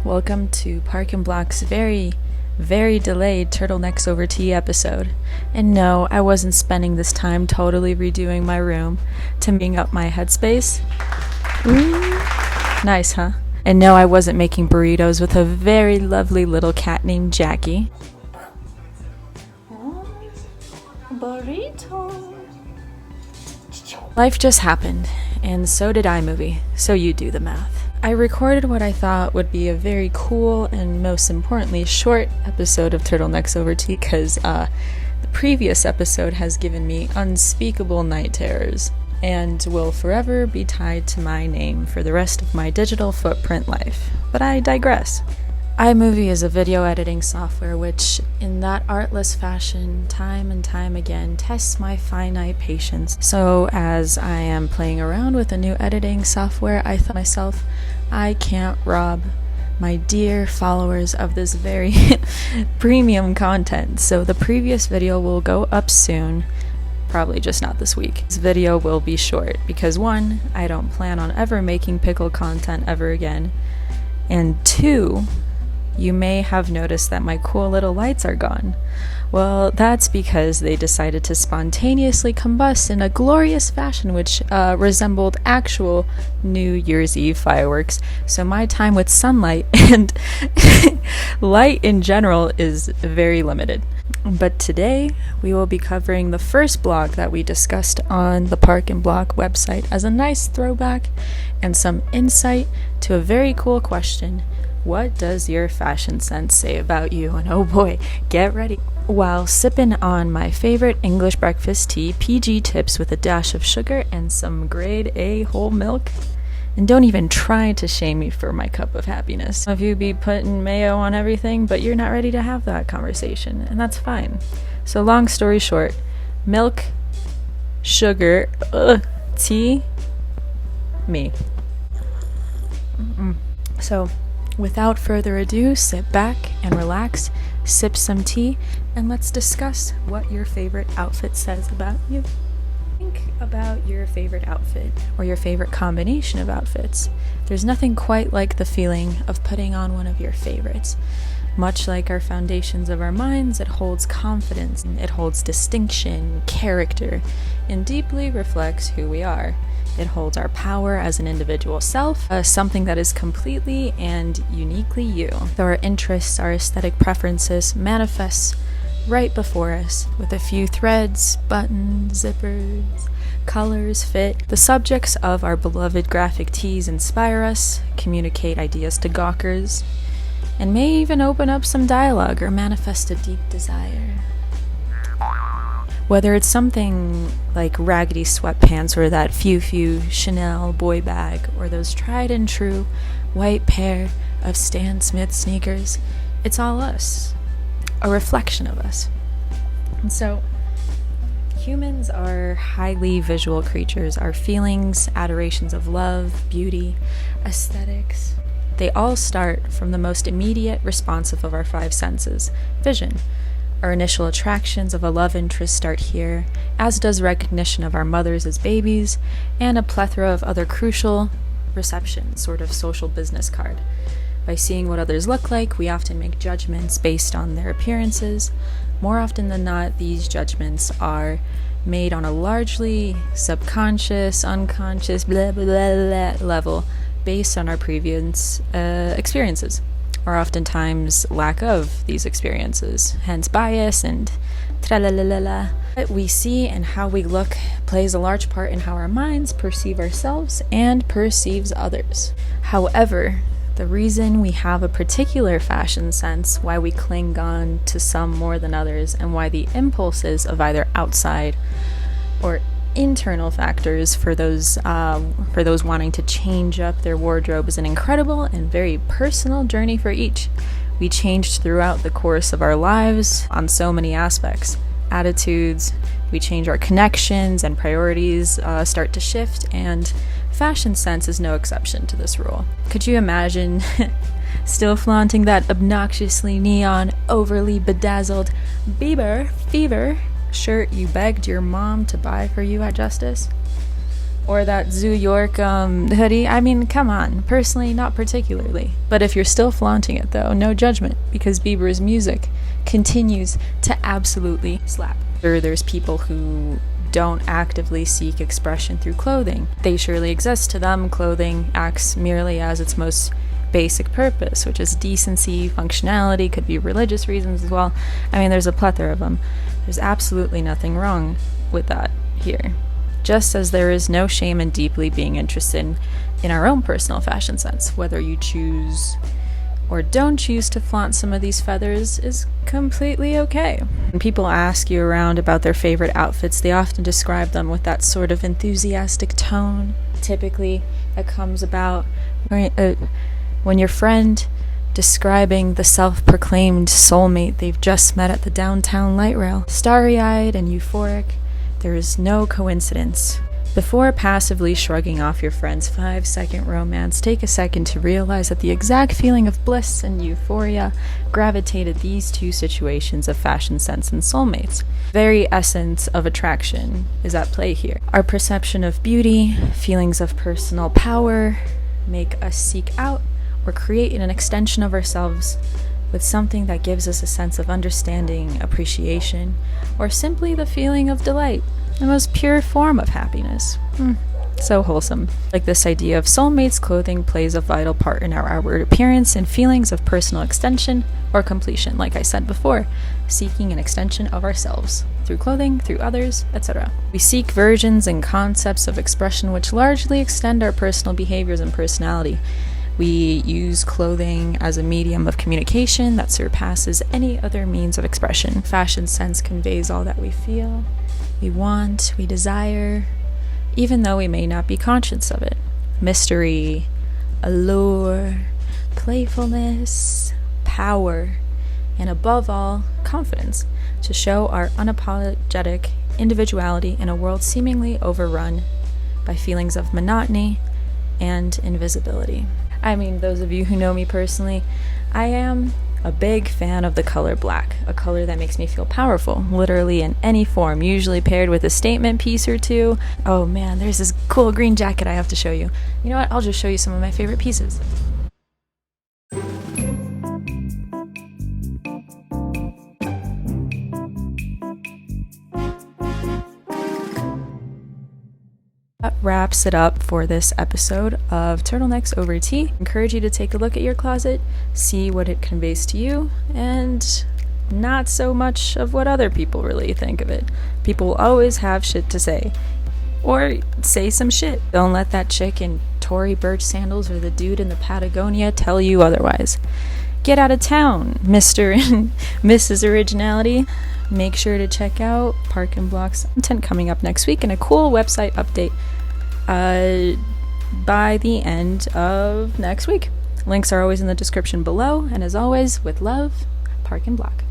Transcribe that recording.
welcome to Park and Block's very delayed Turtlenecks Over Tea episode. And no, I wasn't spending this time totally redoing my room to bring up my headspace. Nice, huh? And no, I wasn't making burritos with a very lovely little cat named Jackie. Burrito. Life just happened, and so did iMovie, so you do the math. I recorded what I thought would be a very cool and most importantly short episode of Turtlenecks Over Tea because the previous episode has given me unspeakable night terrors and will forever be tied to my name for the rest of my digital footprint life. But I digress. iMovie is a video editing software which, in that artless fashion, time and time again, tests my finite patience. So as I am playing around with a new editing software, I thought to myself, I can't rob my dear followers of this very premium content. So the previous video will go up soon, probably just not this week. This video will be short because 1, I don't plan on ever making pickle content ever again, and 2, you may have noticed that my cool little lights are gone. Well, that's because they decided to spontaneously combust in a glorious fashion which resembled actual New Year's Eve fireworks. So my time with sunlight and light in general is very limited. But today we will be covering the first blog that we discussed on the Park and Block website as a nice throwback and some insight to a very cool question. What does your fashion sense say about you? And oh boy, get ready. While sipping on my favorite English breakfast tea, PG Tips with a dash of sugar and some grade A whole milk. And don't even try to shame me for my cup of happiness. Some of you be putting mayo on everything, but you're not ready to have that conversation, and that's fine. So long story short, milk, sugar, tea, me. So without further ado, sit back and relax, sip some tea, and let's discuss what your favorite outfit says about you. Think about your favorite outfit, or your favorite combination of outfits. There's nothing quite like the feeling of putting on one of your favorites. Much like our foundations of our minds, it holds confidence, it holds distinction, character, and deeply reflects who we are. It holds our power as an individual self, something that is completely and uniquely you. Though our interests, our aesthetic preferences manifest right before us with a few threads, buttons, zippers, colors, fit. The subjects of our beloved graphic tees inspire us, communicate ideas to gawkers, and may even open up some dialogue or manifest a deep desire. Whether it's something like raggedy sweatpants or that Fiu Chanel boy bag or those tried and true white pair of Stan Smith sneakers, it's all us, a reflection of us. And so, humans are highly visual creatures. Our feelings, adorations of love, beauty, aesthetics, they all start from the most immediate responsive of our 5 senses, vision. Our initial attractions of a love interest start here, as does recognition of our mothers as babies, and a plethora of other crucial reception, sort of social business card. By seeing what others look like, we often make judgments based on their appearances. More often than not, these judgments are made on a largely subconscious, unconscious, blah, blah, blah, blah level, based on our previous experiences, or oftentimes lack of these experiences, hence bias and tra-la-la-la-la. What we see and how we look plays a large part in how our minds perceive ourselves and perceives others. However, the reason we have a particular fashion sense, why we cling on to some more than others, and why the impulses of either outside or internal factors for those wanting to change up their wardrobe is an incredible and very personal journey for each. We changed throughout the course of our lives on so many aspects. Attitudes, we change our connections, and priorities start to shift, and fashion sense is no exception to this rule. Could you imagine still flaunting that obnoxiously neon, overly bedazzled Bieber Fever shirt you begged your mom to buy for you at Justice? Or that Zoo York hoodie. I mean, come on. Personally, not particularly. But if you're still flaunting it, though, no judgment, because Bieber's music continues to absolutely slap. There's people who don't actively seek expression through clothing. They surely exist. To them, clothing acts merely as its most basic purpose, which is decency, functionality, could be religious reasons as well. I mean, there's a plethora of them. There's absolutely nothing wrong with that here. Just as there is no shame in deeply being interested in our own personal fashion sense. Whether you choose or don't choose to flaunt some of these feathers is completely okay. When people ask you around about their favorite outfits, they often describe them with that sort of enthusiastic tone. Typically, that comes about when your friend describing the self-proclaimed soulmate they've just met at the downtown light rail. Starry-eyed and euphoric, there is no coincidence. Before passively shrugging off your friend's 5-second romance, take a second to realize that the exact feeling of bliss and euphoria gravitated these two situations of fashion sense and soulmates. Very essence of attraction is at play here. Our perception of beauty, feelings of personal power, make us seek out or create an extension of ourselves with something that gives us a sense of understanding, appreciation, or simply the feeling of delight, the most pure form of happiness. So wholesome. Like this idea of soulmates, clothing plays a vital part in our outward appearance and feelings of personal extension or completion, like I said before, seeking an extension of ourselves through clothing, through others, etc. We seek versions and concepts of expression which largely extend our personal behaviors and personality. We use clothing as a medium of communication that surpasses any other means of expression. Fashion sense conveys all that we feel, we want, we desire, even though we may not be conscious of it. Mystery, allure, playfulness, power, and above all, confidence, to show our unapologetic individuality in a world seemingly overrun by feelings of monotony and invisibility. I mean, those of you who know me personally, I am a big fan of the color black, a color that makes me feel powerful, literally in any form, usually paired with a statement piece or two. Oh man, there's this cool green jacket I have to show you. You know what? I'll just show you some of my favorite pieces. That wraps it up for this episode of Turtlenecks Over Tea. I encourage you to take a look at your closet, see what it conveys to you, and not so much of what other people really think of it. People will always have shit to say. Or say some shit. Don't let that chick in Tory Burch sandals or the dude in the Patagonia tell you otherwise. Get out of town, Mr. and Mrs. Originality. Make sure to check out Park and Block's content coming up next week and a cool website update by the end of next week. Links are always in the description below, and as always, with love, Park and Block.